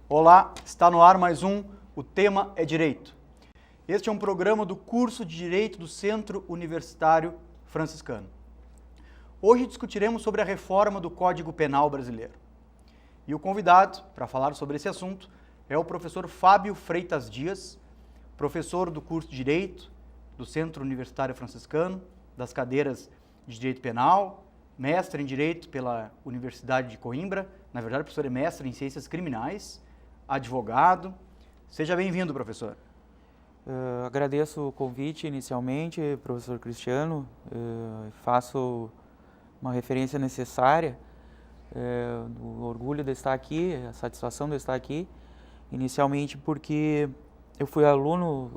Olá, está no ar mais um O Tema é Direito. Este é um programa do curso de Direito do Centro Universitário Franciscano. Hoje discutiremos sobre a reforma do Código Penal brasileiro. E o convidado para falar sobre esse assunto é o professor Fábio Freitas Dias, professor do curso de Direito do Centro Universitário Franciscano, das cadeiras de Direito Penal, mestre em Direito pela Universidade de Coimbra, na verdade o professor é mestre em Ciências Criminais, advogado. Seja bem-vindo, professor. Agradeço o convite inicialmente, professor Cristiano. Faço uma referência necessária, do orgulho de estar aqui, a satisfação de estar aqui, inicialmente porque eu fui aluno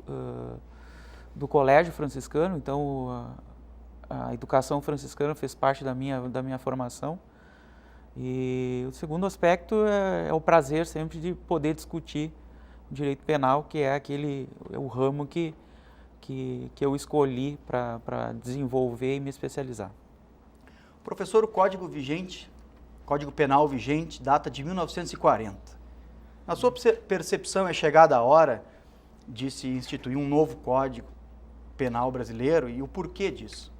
do Colégio Franciscano, então a educação franciscana fez parte da minha formação. E o segundo aspecto é o prazer sempre de poder discutir direito penal, que é o ramo que eu escolhi para desenvolver e me especializar. Professor, o Código Penal vigente, data de 1940. Na sua percepção, é chegada a hora de se instituir um novo Código Penal brasileiro e o porquê disso?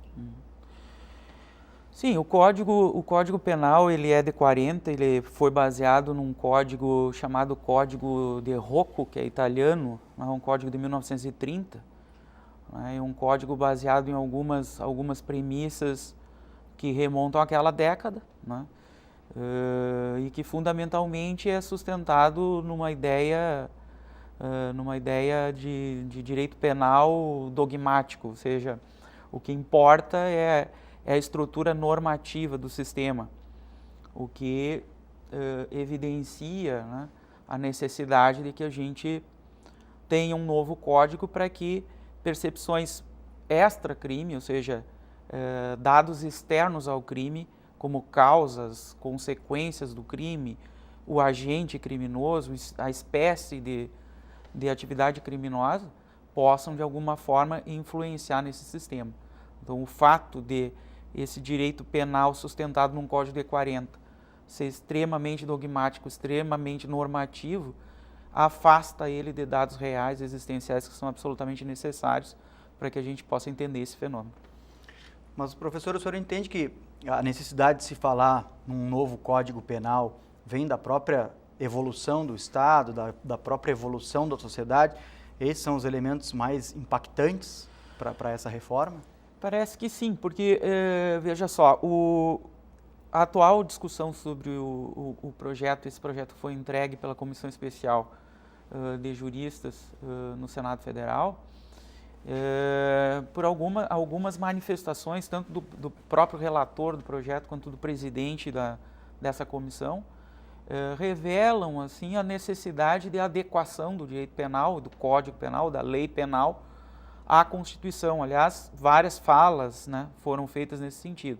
Sim, o Código Penal ele é de 40, ele foi baseado num código chamado Código de Rocco, que é italiano, é um código de 1930, é um código baseado em algumas premissas que remontam àquela década, né? E que fundamentalmente é sustentado numa ideia de direito penal dogmático, ou seja, o que importa é a estrutura normativa do sistema, o que evidencia, né, a necessidade de que a gente tenha um novo código para que percepções extra-crime, ou seja, dados externos ao crime, como causas, consequências do crime, o agente criminoso, a espécie de atividade criminosa, possam de alguma forma influenciar nesse sistema. Então, o fato de esse direito penal sustentado num Código de 40 ser extremamente dogmático, extremamente normativo, afasta ele de dados reais, existenciais, que são absolutamente necessários para que a gente possa entender esse fenômeno. Mas, professor, o senhor entende que a necessidade de se falar num novo Código Penal vem da própria evolução do Estado, da própria evolução da sociedade? Esses são os elementos mais impactantes para essa reforma? Parece que sim, porque, veja só, a atual discussão sobre o projeto, esse projeto foi entregue pela Comissão Especial de Juristas no Senado Federal, por algumas manifestações, tanto do próprio relator do projeto quanto do presidente dessa comissão, revelam assim, a necessidade de adequação do direito penal, do Código Penal, da lei penal, à Constituição. Aliás, várias falas, né, foram feitas nesse sentido.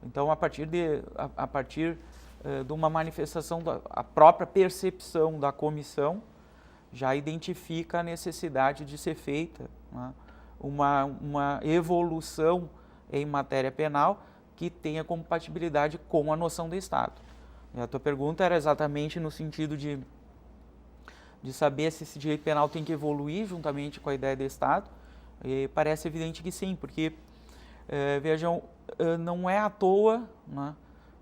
Então, a partir de uma manifestação, a própria percepção da comissão já identifica a necessidade de ser feita, né, uma evolução em matéria penal que tenha compatibilidade com a noção de Estado. E a tua pergunta era exatamente no sentido de saber se esse direito penal tem que evoluir juntamente com a ideia de Estado. E parece evidente que sim, porque, vejam, não é à toa, né,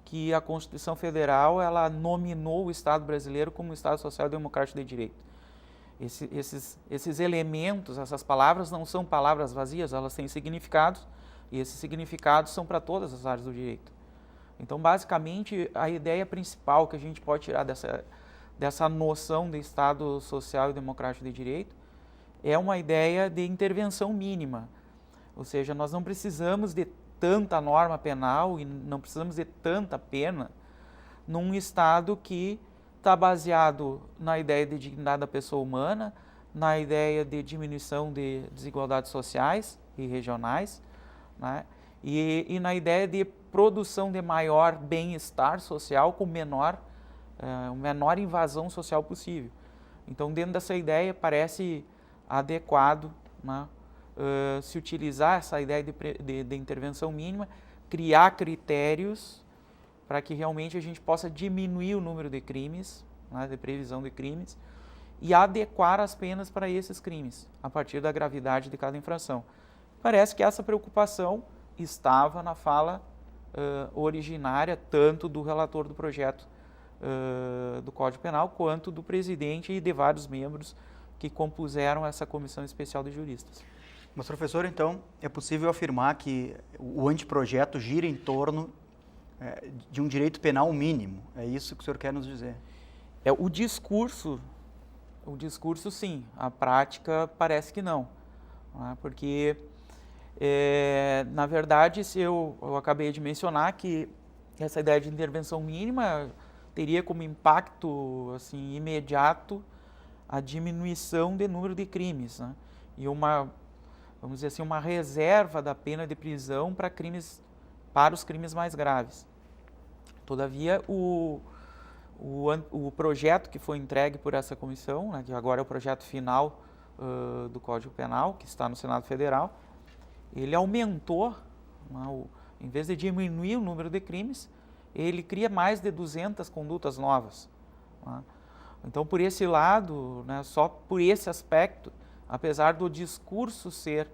que a Constituição Federal ela nominou o Estado brasileiro como um Estado Social e Democrático de Direito. Esses elementos, essas palavras não são palavras vazias, elas têm significados, e esses significados são para todas as áreas do direito. Então, basicamente, a ideia principal que a gente pode tirar dessa noção de Estado Social e Democrático de Direito é uma ideia de intervenção mínima, ou seja, nós não precisamos de tanta norma penal e não precisamos de tanta pena num Estado que está baseado na ideia de dignidade da pessoa humana, na ideia de diminuição de desigualdades sociais e regionais, né, e na ideia de produção de maior bem-estar social com menor invasão social possível. Então, dentro dessa ideia, parece adequado, né, se utilizar essa ideia de intervenção mínima, criar critérios para que realmente a gente possa diminuir o número de crimes, né, de previsão de crimes, e adequar as penas para esses crimes, a partir da gravidade de cada infração. Parece que essa preocupação estava na fala originária, tanto do relator do projeto do Código Penal, quanto do presidente e de vários membros que compuseram essa comissão especial de juristas. Mas, professor, então, é possível afirmar que o anteprojeto gira em torno de um direito penal mínimo. É isso que o senhor quer nos dizer? O discurso sim, a prática parece que não, né? Porque, na verdade, eu acabei de mencionar que essa ideia de intervenção mínima teria como impacto assim, imediato a diminuição do número de crimes, né? E vamos dizer assim, uma reserva da pena de prisão para os crimes mais graves. Todavia, o projeto que foi entregue por essa comissão, né, que agora é o projeto final do Código Penal, que está no Senado Federal, ele aumentou, né, em vez de diminuir o número de crimes, ele cria mais de 200 condutas novas, né? Então, por esse lado, né, só por esse aspecto, apesar do discurso ser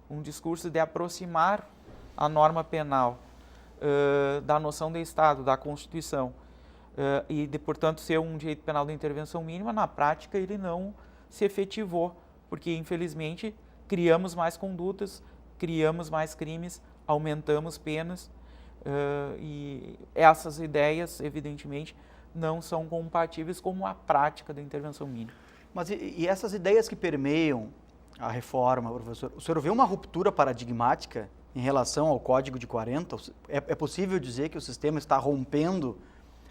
um discurso de aproximar a norma penal da noção de Estado, da Constituição, e de, portanto, ser um direito penal de intervenção mínima, na prática ele não se efetivou, porque, infelizmente, criamos mais condutas, criamos mais crimes, aumentamos penas, e essas ideias, evidentemente, não são compatíveis com a prática da intervenção mínima. Mas e essas ideias que permeiam a reforma, professor, o senhor vê uma ruptura paradigmática em relação ao Código de 40? É possível dizer que o sistema está rompendo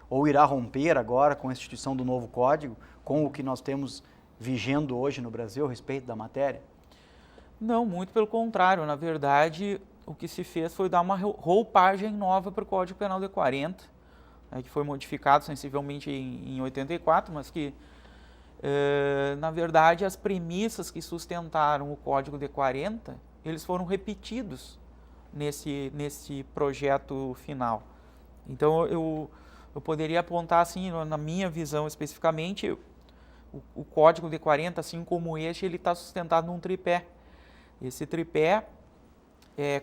ou irá romper agora com a instituição do novo Código, com o que nós temos vigendo hoje no Brasil a respeito da matéria? Não, muito pelo contrário. Na verdade, o que se fez foi dar uma roupagem nova para o Código Penal de 40, que foi modificado sensivelmente em 84, mas que, na verdade, as premissas que sustentaram o Código de 40, eles foram repetidos nesse projeto final. Então, eu poderia apontar, assim, na minha visão especificamente, o Código de 40, assim como este, ele está sustentado num tripé. Esse tripé é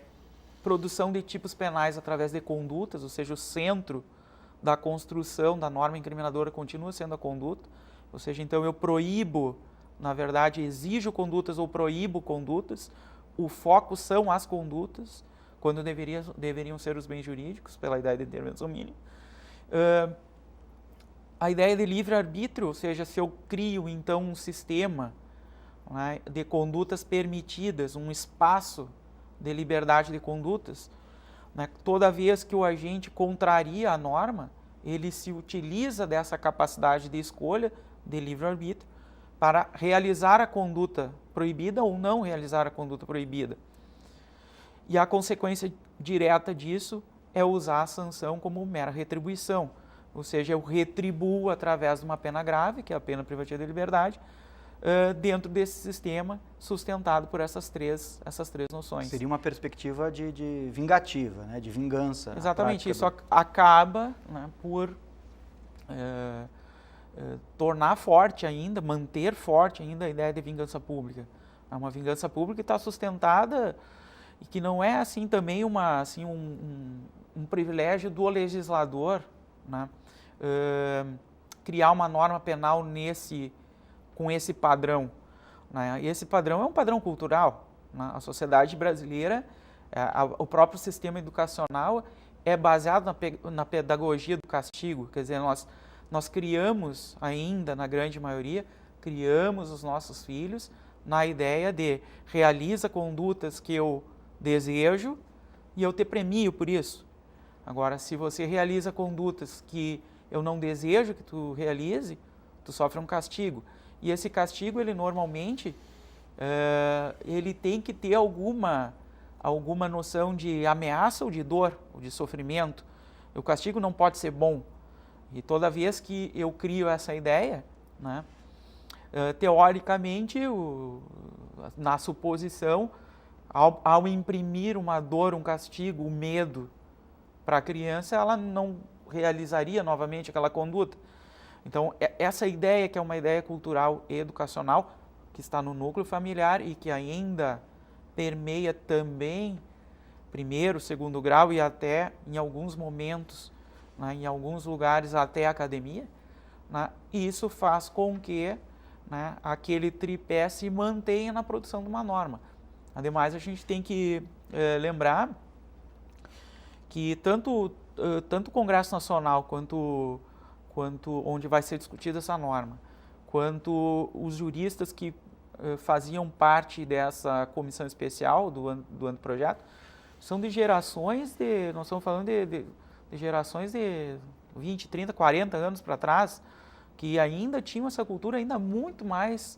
produção de tipos penais através de condutas, ou seja, o centro da construção da norma incriminadora continua sendo a conduta, ou seja, então eu proíbo, na verdade, exijo condutas ou proíbo condutas, o foco são as condutas, quando deveriam ser os bens jurídicos, pela ideia de intervenção mínima. A ideia de livre-arbítrio, ou seja, se eu crio, então, um sistema, né, de condutas permitidas, um espaço de liberdade de condutas, né, toda vez que o agente contraria a norma, ele se utiliza dessa capacidade de escolha, de livre-arbítrio, para realizar a conduta proibida ou não realizar a conduta proibida. E a consequência direta disso é usar a sanção como mera retribuição, ou seja, eu retribuo através de uma pena grave, que é a pena privativa de liberdade, dentro desse sistema sustentado por essas três noções. Seria uma perspectiva de vingativa, né, de vingança. Exatamente, isso acaba, né, por tornar forte ainda, manter forte ainda a ideia de vingança pública. É uma vingança pública que está sustentada e que não é assim também um privilégio do legislador, né, criar uma norma penal com esse padrão, né? E esse padrão é um padrão cultural, né? A sociedade brasileira, o próprio sistema educacional é baseado na pedagogia do castigo, quer dizer, nós criamos ainda, na grande maioria, criamos os nossos filhos na ideia de realiza condutas que eu desejo e eu te premio por isso. Agora, se você realiza condutas que eu não desejo que tu realize, tu sofre um castigo. E esse castigo, ele normalmente, ele tem que ter alguma noção de ameaça ou de dor, ou de sofrimento. O castigo não pode ser bom. E toda vez que eu crio essa ideia, né, teoricamente, na suposição, ao imprimir uma dor, um castigo, um medo para a criança, ela não realizaria novamente aquela conduta. Então, essa ideia, que é uma ideia cultural e educacional, que está no núcleo familiar e que ainda permeia também primeiro, segundo grau e até, em alguns momentos, né, em alguns lugares, até a academia, né, e isso faz com que, né, aquele tripé se mantenha na produção de uma norma. Ademais, a gente tem que lembrar que tanto o Congresso Nacional quanto onde vai ser discutida essa norma, quanto os juristas que faziam parte dessa comissão especial do anteprojeto, são de gerações nós estamos falando de gerações de 20, 30, 40 anos para trás, que ainda tinham essa cultura ainda muito mais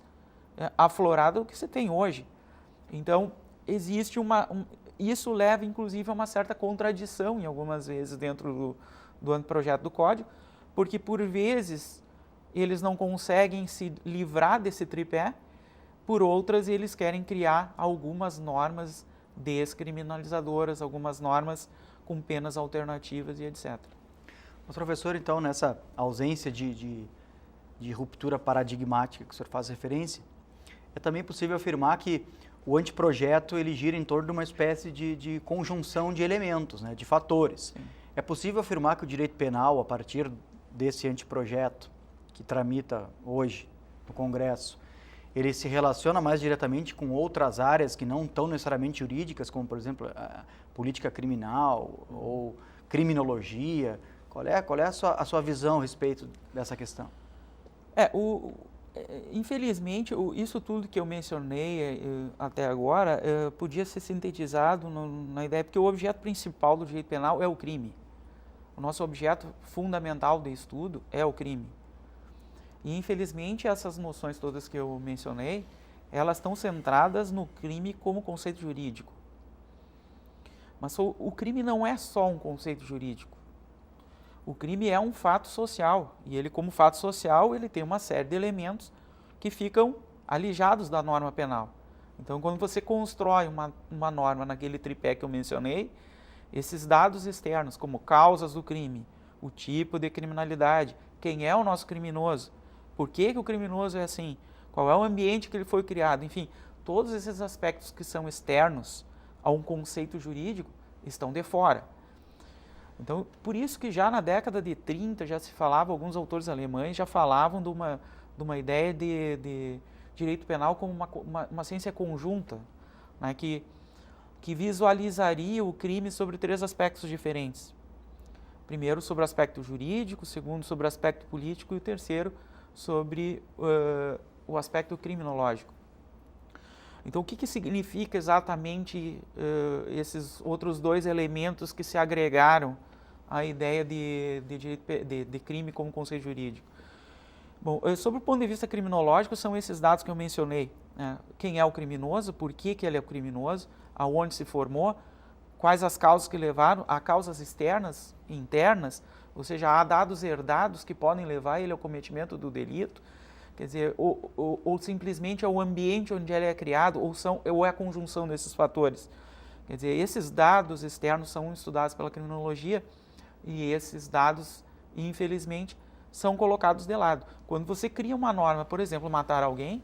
aflorada do que se tem hoje. Então, existe isso leva, inclusive, a uma certa contradição, em algumas vezes, dentro do anteprojeto do Código, porque, por vezes, eles não conseguem se livrar desse tripé, por outras, eles querem criar algumas normas descriminalizadoras, algumas normas com penas alternativas e etc. Mas, professor, então, nessa ausência de ruptura paradigmática que o senhor faz referência, é também possível afirmar que o anteprojeto ele gira em torno de uma espécie de conjunção de elementos, né, de fatores. Sim. É possível afirmar que o direito penal, a partir desse anteprojeto que tramita hoje no Congresso, ele se relaciona mais diretamente com outras áreas que não estão necessariamente jurídicas, como, por exemplo, a política criminal ou criminologia? Qual é a sua visão a respeito dessa questão? Infelizmente, isso tudo que eu mencionei até agora podia ser sintetizado na ideia, porque o objeto principal do direito penal é o crime. O nosso objeto fundamental de estudo é o crime. E, infelizmente, essas noções todas que eu mencionei, elas estão centradas no crime como conceito jurídico. Mas o crime não é só um conceito jurídico. O crime é um fato social, e ele, como fato social, ele tem uma série de elementos que ficam alijados da norma penal. Então, quando você constrói uma norma naquele tripé que eu mencionei, esses dados externos, como causas do crime, o tipo de criminalidade, quem é o nosso criminoso, por que o criminoso é assim, qual é o ambiente que ele foi criado, enfim, todos esses aspectos que são externos a um conceito jurídico estão de fora. Então, por isso que já na década de 30 já se falava, alguns autores alemães já falavam de uma ideia de direito penal como uma ciência conjunta, né, que visualizaria o crime sobre 3 aspectos diferentes. Primeiro, sobre o aspecto jurídico, segundo, sobre o aspecto político e o terceiro, sobre o aspecto criminológico. Então, o que significa exatamente esses outros 2 elementos que se agregaram à ideia de crime como conceito jurídico? Bom, sobre o ponto de vista criminológico, são esses dados que eu mencionei. Né? Quem é o criminoso, por que ele é o criminoso, aonde se formou, quais as causas que levaram, há causas externas e internas, ou seja, há dados herdados que podem levar ele ao cometimento do delito, quer dizer, ou simplesmente é o ambiente onde ele é criado, ou é a conjunção desses fatores. Quer dizer, esses dados externos são estudados pela criminologia e esses dados, infelizmente, são colocados de lado. Quando você cria uma norma, por exemplo, matar alguém,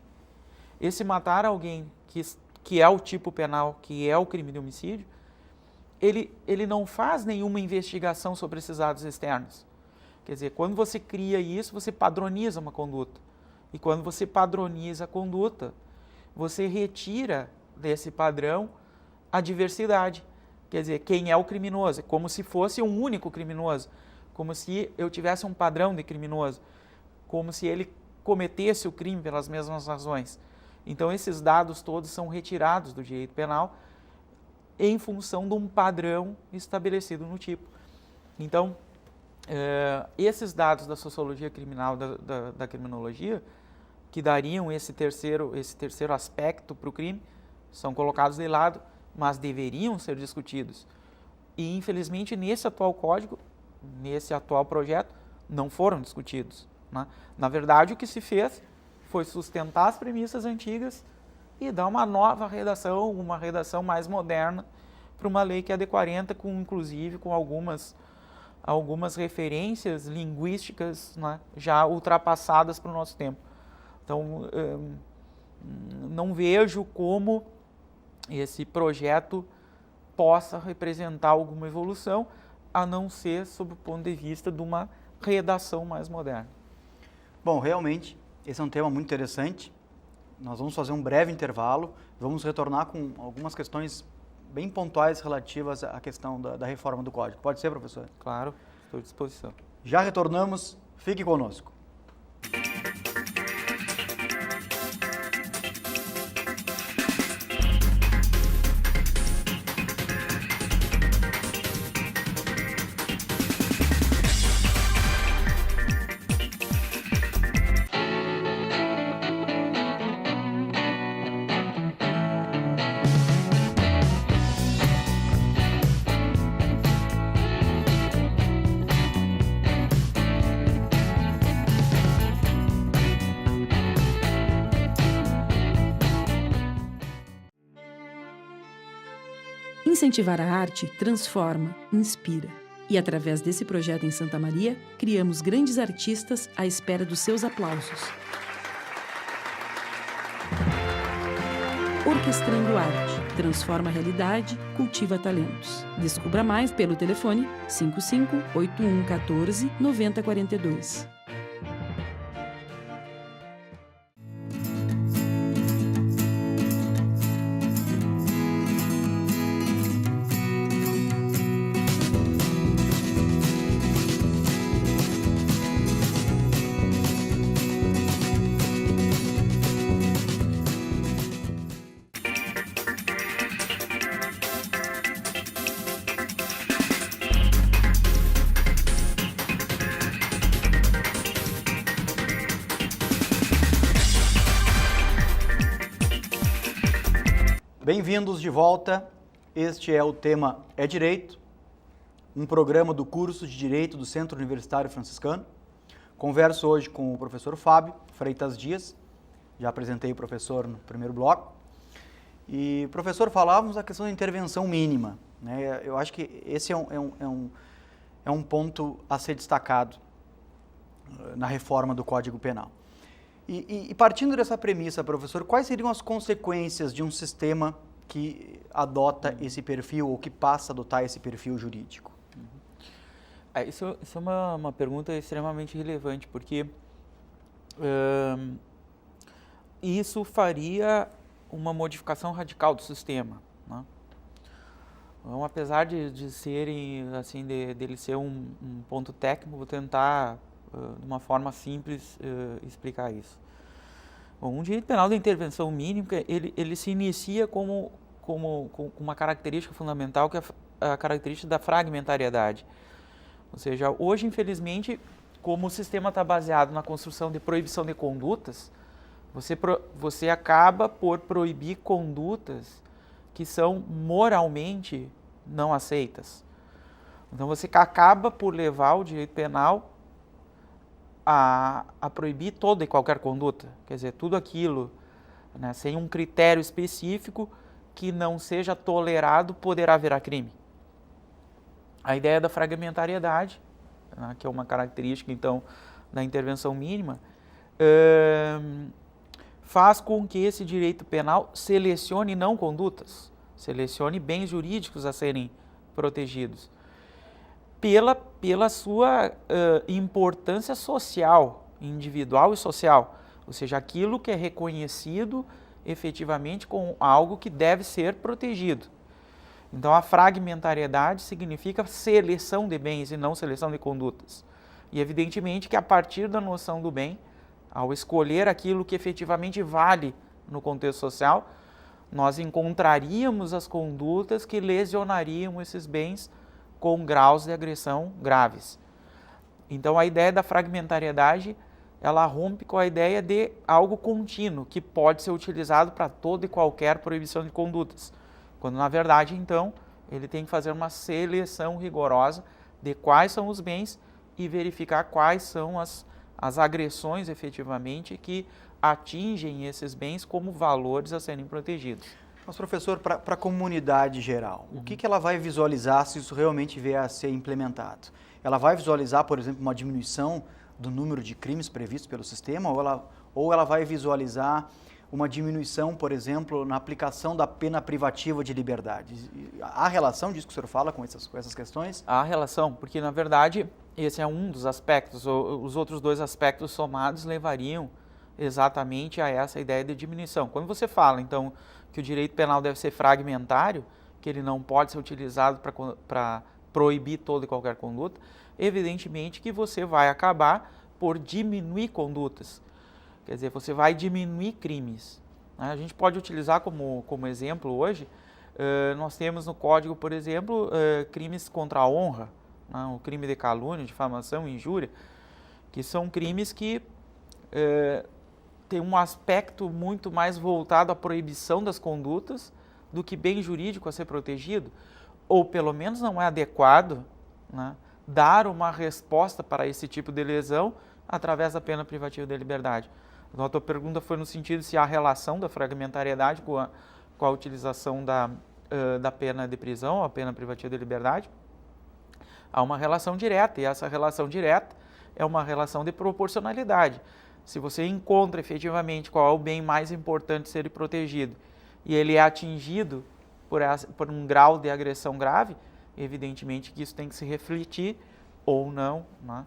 esse matar alguém que é o tipo penal, que é o crime de homicídio, ele não faz nenhuma investigação sobre esses dados externos. Quer dizer, quando você cria isso, você padroniza uma conduta. E quando você padroniza a conduta, você retira desse padrão a diversidade. Quer dizer, quem é o criminoso? É como se fosse um único criminoso. Como se eu tivesse um padrão de criminoso. Como se ele cometesse o crime pelas mesmas razões. Então, esses dados todos são retirados do direito penal em função de um padrão estabelecido no tipo. Então, esses dados da sociologia criminal, da criminologia, que dariam esse terceiro aspecto para o crime, são colocados de lado, mas deveriam ser discutidos. E, infelizmente, nesse atual código, nesse atual projeto, não foram discutidos. Né? Na verdade, o que se fez foi sustentar as premissas antigas e dar uma nova redação, uma redação mais moderna para uma lei que é de 40, inclusive com algumas algumas referências linguísticas, né, já ultrapassadas para o nosso tempo. Então, não vejo como esse projeto possa representar alguma evolução, a não ser sob o ponto de vista de uma redação mais moderna. Bom, realmente, esse é um tema muito interessante. Nós vamos fazer um breve intervalo, vamos retornar com algumas questões bem pontuais relativas à questão da reforma do Código. Pode ser, professor? Claro, estou à disposição. Já retornamos, fique conosco. Incentivar a arte transforma, inspira. E através desse projeto em Santa Maria, criamos grandes artistas à espera dos seus aplausos. Orquestrando Arte. Transforma a realidade, cultiva talentos. Descubra mais pelo telefone 55 8114 9042. Bem-vindos de volta. Este é o tema É Direito, um programa do curso de Direito do Centro Universitário Franciscano. Converso hoje com o professor Fábio Freitas Dias. Já apresentei o professor no primeiro bloco. E, professor, falávamos da questão da intervenção mínima, né? Eu acho que esse é um ponto a ser destacado na reforma do Código Penal. E partindo dessa premissa, professor, quais seriam as consequências de um sistema que adota esse perfil ou que passa a adotar esse perfil jurídico? Isso é uma pergunta extremamente relevante, porque isso faria uma modificação radical do sistema, né? Então, apesar de serem, assim, dele ser um ponto técnico, vou tentar de uma forma simples explicar isso. Bom, um direito penal da intervenção mínima, ele se inicia com uma característica fundamental, que é a característica da fragmentariedade. Ou seja, hoje, infelizmente, como o sistema está baseado na construção de proibição de condutas, você acaba por proibir condutas que são moralmente não aceitas. Então, você acaba por levar o direito penal a proibir toda e qualquer conduta, quer dizer, tudo aquilo, né, sem um critério específico que não seja tolerado, poderá virar crime. A ideia da fragmentariedade, né, que é uma característica, então, da intervenção mínima, faz com que esse direito penal selecione não condutas, selecione bens jurídicos a serem protegidos, pela sua importância social, individual e social, ou seja, aquilo que é reconhecido efetivamente como algo que deve ser protegido. Então, a fragmentariedade significa seleção de bens e não seleção de condutas. E, evidentemente, que a partir da noção do bem, ao escolher aquilo que efetivamente vale no contexto social, nós encontraríamos as condutas que lesionariam esses bens com graus de agressão graves. Então, a ideia da fragmentariedade, ela rompe com a ideia de algo contínuo, que pode ser utilizado para toda e qualquer proibição de condutas. Quando, na verdade, então, ele tem que fazer uma seleção rigorosa de quais são os bens e verificar quais são as agressões, efetivamente, que atingem esses bens como valores a serem protegidos. Mas, professor, para a comunidade geral, o que ela vai visualizar se isso realmente vier a ser implementado? Ela vai visualizar, por exemplo, uma diminuição do número de crimes previstos pelo sistema, ou ela vai visualizar uma diminuição, por exemplo, na aplicação da pena privativa de liberdade? Há relação disso que o senhor fala com essas questões? Há relação, porque, na verdade, esse é um dos aspectos. Os outros dois aspectos somados levariam exatamente a essa ideia de diminuição. Quando você fala, então, que o direito penal deve ser fragmentário, que ele não pode ser utilizado para proibir toda e qualquer conduta, evidentemente que você vai acabar por diminuir condutas. Quer dizer, você vai diminuir crimes. A gente pode utilizar como exemplo hoje, nós temos no Código, por exemplo, crimes contra a honra, o crime de calúnia, difamação, injúria, que são crimes que têm um aspecto muito mais voltado à proibição das condutas do que bem jurídico a ser protegido, ou pelo menos não é adequado, né, dar uma resposta para esse tipo de lesão através da pena privativa de liberdade. Então, a tua pergunta foi no sentido se há relação da fragmentariedade com a utilização da pena de prisão, a pena privativa de liberdade. Há uma relação direta, e essa relação direta é uma relação de proporcionalidade. Se você encontra efetivamente qual é o bem mais importante a ser protegido e ele é atingido por um grau de agressão grave, evidentemente que isso tem que se refletir ou não, né,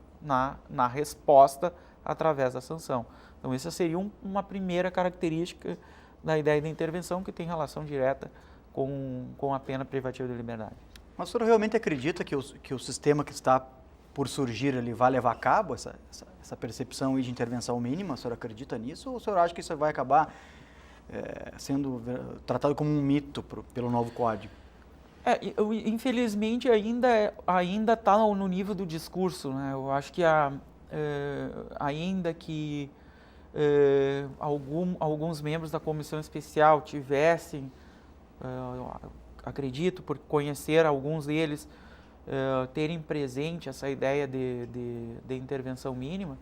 na resposta através da sanção. Então, essa seria uma primeira característica da ideia da intervenção que tem relação direta com a pena privativa de liberdade. Mas o senhor realmente acredita que o sistema que está por surgir ali vai levar a cabo essa percepção de intervenção mínima? O senhor acredita nisso ou o senhor acha que isso vai acabar sendo tratado como um mito pelo novo Código? Infelizmente ainda está no nível do discurso, né? Eu acho que ainda que alguns membros da comissão especial tivessem, acredito, por conhecer alguns deles, terem presente essa ideia de intervenção mínima,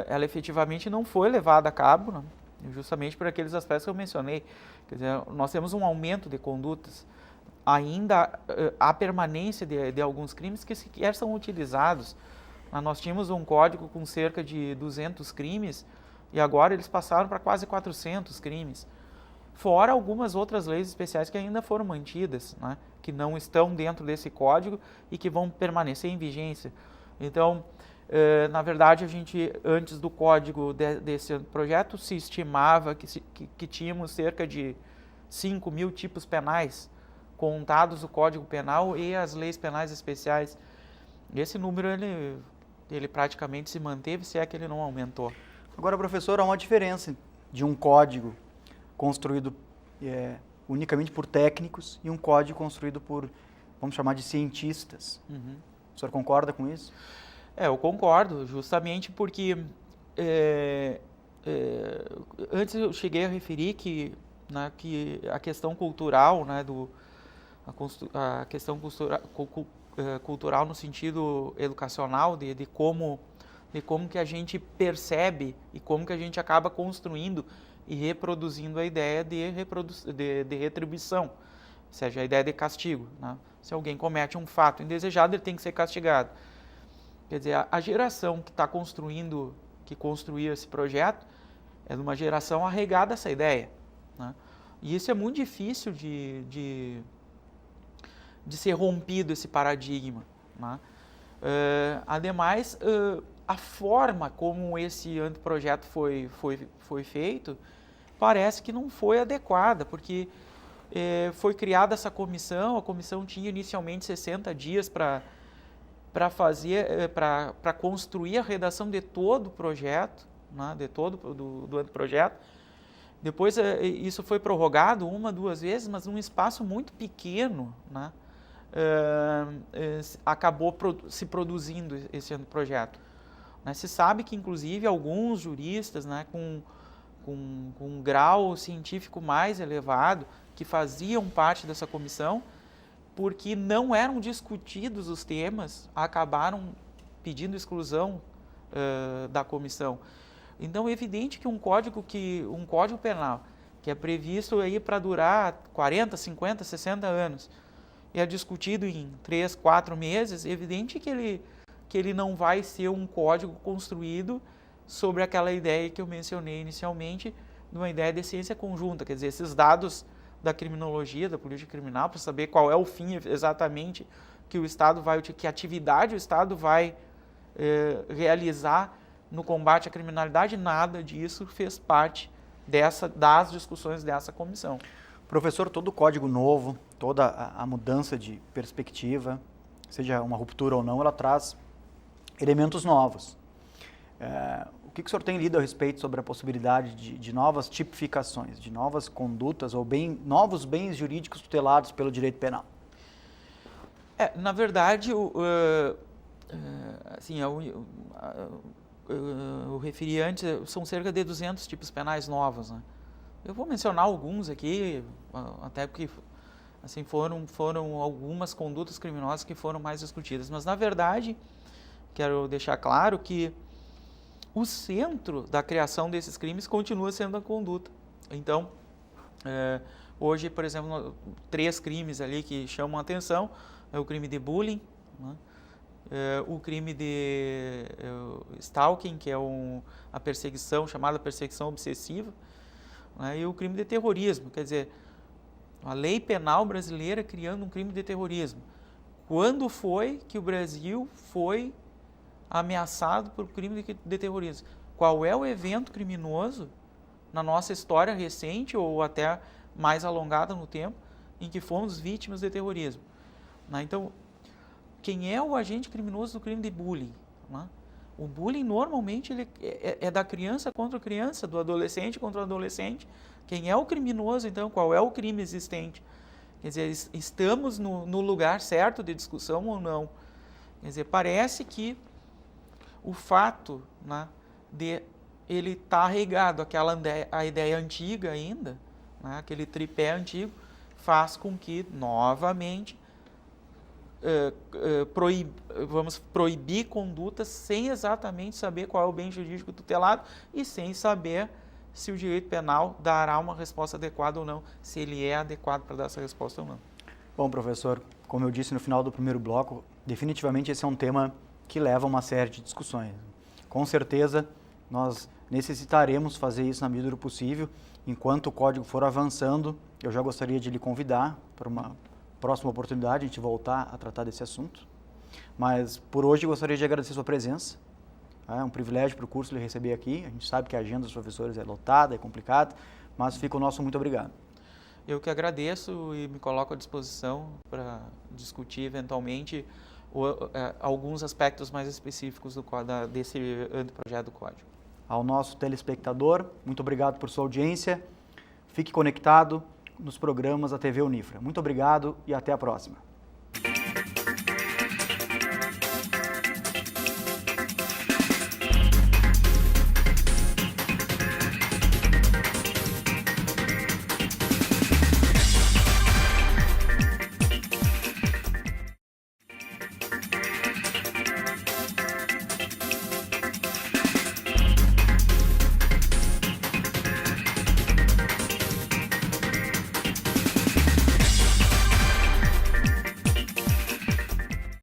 ela efetivamente não foi levada a cabo, né? Justamente por aqueles aspectos que eu mencionei. Quer dizer, nós temos um aumento de condutas, ainda a permanência de alguns crimes que sequer são utilizados. Nós tínhamos um código com cerca de 200 crimes e agora eles passaram para quase 400 crimes. Fora algumas outras leis especiais que ainda foram mantidas, né, que não estão dentro desse código e que vão permanecer em vigência. Então, na verdade, a gente, antes do código desse projeto, se estimava que tínhamos cerca de 5.000 tipos penais, contados o Código Penal e as leis penais especiais. Esse número, ele praticamente se manteve, se é que ele não aumentou. Agora, professor, há uma diferença de um código construído unicamente por técnicos e um código construído por, vamos chamar de cientistas. Uhum. O senhor concorda com isso? Eu concordo, justamente porque antes eu cheguei a referir que a questão cultural, né, a questão cultural no sentido educacional, de como que a gente percebe e como que a gente acaba construindo e reproduzindo a ideia de retribuição, ou seja, a ideia de castigo, né? Se alguém comete um fato indesejado, ele tem que ser castigado. Quer dizer, a geração que construiu esse projeto é de uma geração arraigada a essa ideia, né? E isso é muito difícil de ser rompido, esse paradigma, né? Ademais, a forma como esse anteprojeto foi feito parece que não foi adequada, porque foi criada essa comissão, a comissão tinha inicialmente 60 dias para construir a redação de todo o projeto, né, do anteprojeto. Depois isso foi prorrogado 1, 2 vezes, mas num espaço muito pequeno, né, acabou se produzindo esse anteprojeto. Né, se sabe que, inclusive, alguns juristas, né, com um grau científico mais elevado, que faziam parte dessa comissão, porque não eram discutidos os temas, acabaram pedindo exclusão da comissão. Então, é evidente que um código penal que é previsto aí para durar 40, 50, 60 anos, e é discutido em 3, 4 meses, é evidente que ele não vai ser um código construído sobre aquela ideia que eu mencionei inicialmente, de uma ideia de ciência conjunta, quer dizer, esses dados da criminologia, da política criminal, para saber qual é o fim exatamente que o Estado vai, que atividade o Estado vai realizar no combate à criminalidade, nada disso fez parte das discussões dessa comissão. Professor, todo código novo, toda a mudança de perspectiva, seja uma ruptura ou não, ela traz elementos novos. O que o senhor tem lido a respeito sobre a possibilidade de novas tipificações, de novas condutas ou novos bens jurídicos tutelados pelo direito penal? Na verdade, eu referi antes, são cerca de 200 tipos penais novos, né? Eu vou mencionar alguns aqui, até porque assim, foram algumas condutas criminosas que foram mais discutidas, mas na verdade, quero deixar claro que o centro da criação desses crimes continua sendo a conduta. Então, hoje, por exemplo, 3 crimes ali que chamam a atenção é o crime de bullying, né? O crime de stalking, que é a perseguição, chamada perseguição obsessiva, né? E o crime de terrorismo, quer dizer, a lei penal brasileira criando um crime de terrorismo. Quando foi que o Brasil foi ameaçado por crime de terrorismo? Qual é o evento criminoso na nossa história recente ou até mais alongada no tempo em que fomos vítimas de terrorismo? Então, quem é o agente criminoso do crime de bullying? O bullying normalmente ele é da criança contra a criança, do adolescente contra o adolescente. Quem é o criminoso, então? Qual é o crime existente? Quer dizer, estamos no lugar certo de discussão ou não? Quer dizer, parece que o fato, né, de ele estar arraigado a ideia antiga ainda, né, aquele tripé antigo, faz com que, novamente, vamos proibir condutas sem exatamente saber qual é o bem jurídico tutelado e sem saber se o direito penal dará uma resposta adequada ou não, se ele é adequado para dar essa resposta ou não. Bom, professor, como eu disse no final do primeiro bloco, definitivamente esse é um tema que leva a uma série de discussões. Com certeza, nós necessitaremos fazer isso na medida do possível. Enquanto o código for avançando, eu já gostaria de lhe convidar para uma próxima oportunidade, a gente voltar a tratar desse assunto. Mas, por hoje, gostaria de agradecer a sua presença. É um privilégio para o curso lhe receber aqui. A gente sabe que a agenda dos professores é lotada, é complicada, mas fica o nosso muito obrigado. Eu que agradeço e me coloco à disposição para discutir, eventualmente, alguns aspectos mais específicos desse anteprojeto do Código. Ao nosso telespectador, muito obrigado por sua audiência. Fique conectado nos programas da TV Unifra. Muito obrigado e até a próxima.